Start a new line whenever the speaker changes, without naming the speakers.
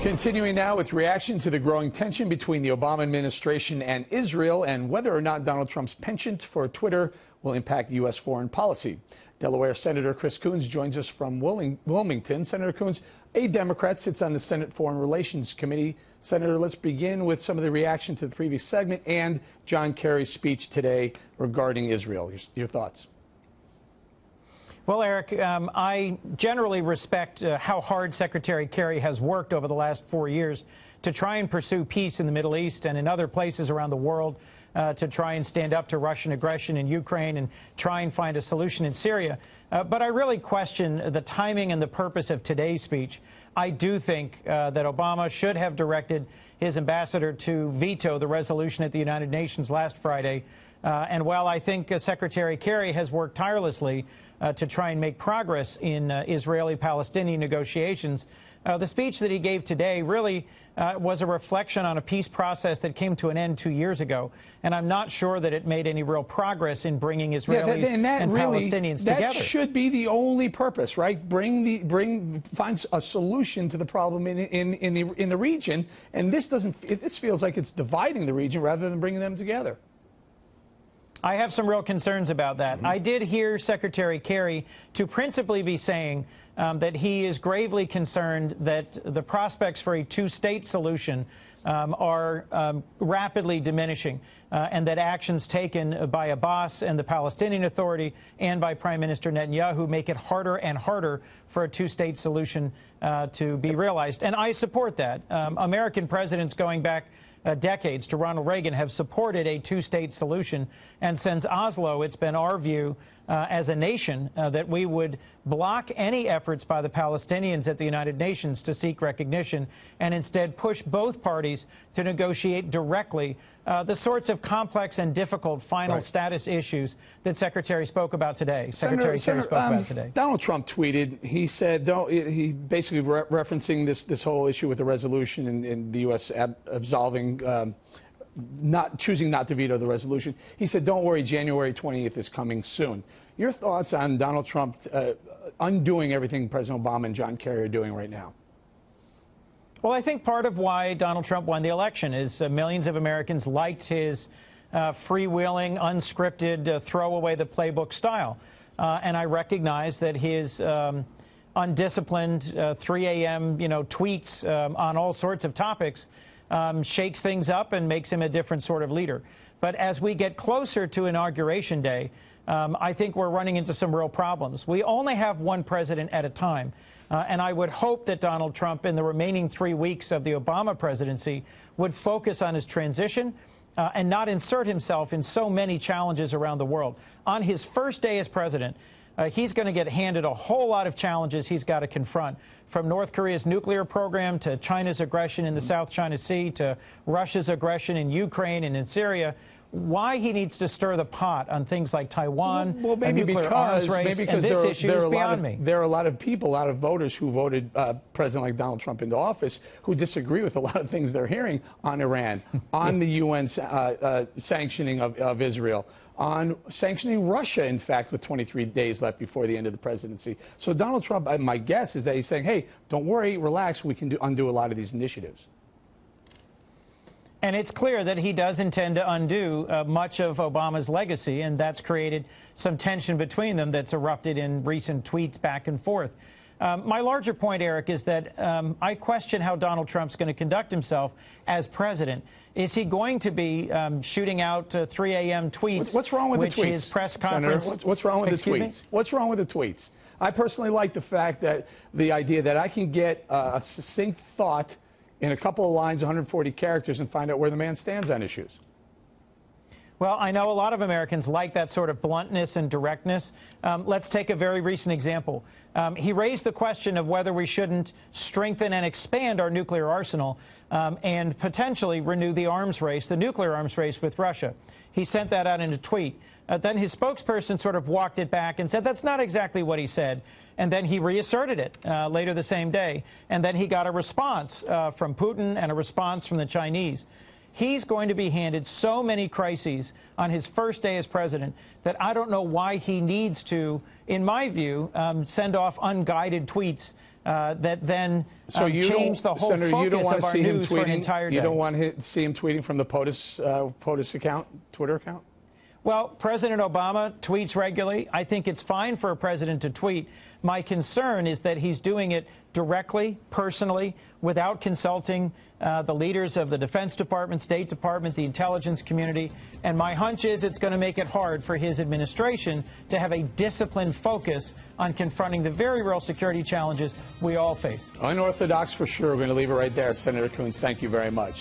Continuing now with reaction to the growing tension between the Obama administration and Israel and whether or not Donald Trump's penchant for Twitter will impact U.S. foreign policy. Delaware Senator Chris Coons joins us from Wilmington. Senator Coons, a Democrat, sits on the Senate Foreign Relations Committee. Senator, let's begin with some of the reaction to the previous segment and John Kerry's speech today regarding Israel. Your thoughts?
Well, Eric, I generally respect how hard Secretary Kerry has worked over the last 4 years to try and pursue peace in the Middle East and in other places around the world, to try and stand up to Russian aggression in Ukraine and try and find a solution in Syria. But I really question the timing and the purpose of today's speech. I do think that Obama should have directed his ambassador to veto the resolution at the United Nations last Friday. And while I think Secretary Kerry has worked tirelessly to try and make progress in Israeli-Palestinian negotiations, the speech that he gave today really was a reflection on a peace process that came to an end 2 years ago. And I'm not sure that it made any real progress in bringing Israelis and Palestinians together. That should
be the only purpose, right? Find a solution to the problem in the region. And this feels like it's dividing the region rather than bringing them together.
I have some real concerns about that. I did hear Secretary Kerry to principally be saying that he is gravely concerned that the prospects for a two-state solution are rapidly diminishing, and that actions taken by Abbas and the Palestinian Authority and by Prime Minister Netanyahu make it harder and harder for a two-state solution to be realized. And I support that. American presidents going back decades to Ronald Reagan have supported a two-state solution, and since Oslo, it's been our view as a nation that we would block any efforts by the Palestinians at the United Nations to seek recognition and instead push both parties to negotiate directly the sorts of complex and difficult final status issues that Secretary spoke about today. Secretary Kerry spoke about today.
Donald Trump tweeted, he said, he basically referencing this whole issue with the resolution and the U.S. absolving, choosing not to veto the resolution. He said, don't worry, January 20th is coming soon. Your thoughts on Donald Trump undoing everything President Obama and John Kerry are doing right now?
Well, I think part of why Donald Trump won the election is millions of Americans liked his freewheeling, unscripted, throw away the playbook style. And I recognize that his undisciplined 3 a.m. tweets on all sorts of topics shakes things up and makes him a different sort of leader. But as we get closer to Inauguration Day, I think we're running into some real problems. We only have one president at a time. And I would hope that Donald Trump, in the remaining 3 weeks of the Obama presidency, would focus on his transition and not insert himself in so many challenges around the world. On his first day as president, he's going to get handed a whole lot of challenges he's got to confront, from North Korea's nuclear program to China's aggression in the South China Sea to Russia's aggression in Ukraine and in Syria. Why he needs to stir the pot on things like Taiwan,
maybe
nuclear arms race, and this issue is beyond me.
There are a lot of people, a lot of voters who voted President like Donald Trump into office who disagree with a lot of things they're hearing on Iran, on the UN sanctioning of Israel, on sanctioning Russia, in fact, with 23 days left before the end of the presidency. So Donald Trump, my guess is that he's saying, hey, don't worry, relax, we can undo a lot of these initiatives.
And it's clear that he does intend to undo much of Obama's legacy, and that's created some tension between them that's erupted in recent tweets back and forth. My larger point, Eric, is that I question how Donald Trump's going to conduct himself as president. Is he going to be shooting out 3 a.m. tweets?
What's wrong with the tweets?
His press conference.
Senator, what's wrong with the tweets? What's wrong with the tweets? I personally like the fact that the idea that I can get a succinct thought in a couple of lines, 140 characters, and find out where the man stands on issues.
Well, I know a lot of Americans like that sort of bluntness and directness. Let's take a very recent example. He raised the question of whether we shouldn't strengthen and expand our nuclear arsenal and potentially renew the arms race, the nuclear arms race with Russia. He sent that out in a tweet. Then his spokesperson sort of walked it back and said that's not exactly what he said. And then he reasserted it later the same day. And then he got a response from Putin and a response from the Chinese. He's going to be handed so many crises on his first day as president that I don't know why he needs to, in my view, send off unguided tweets that then
so
change the whole
Senator,
focus
you don't want
of our
to see him
news for an
tweeting,
entire day.
You don't want to see him tweeting from the POTUS account, Twitter account?
Well, President Obama tweets regularly. I think it's fine for a president to tweet. My concern is that he's doing it directly, personally, without consulting the leaders of the Defense Department, State Department, the intelligence community. And my hunch is it's going to make it hard for his administration to have a disciplined focus on confronting the very real security challenges we all face.
Unorthodox for sure. We're going to leave it right there. Senator Coons, thank you very much.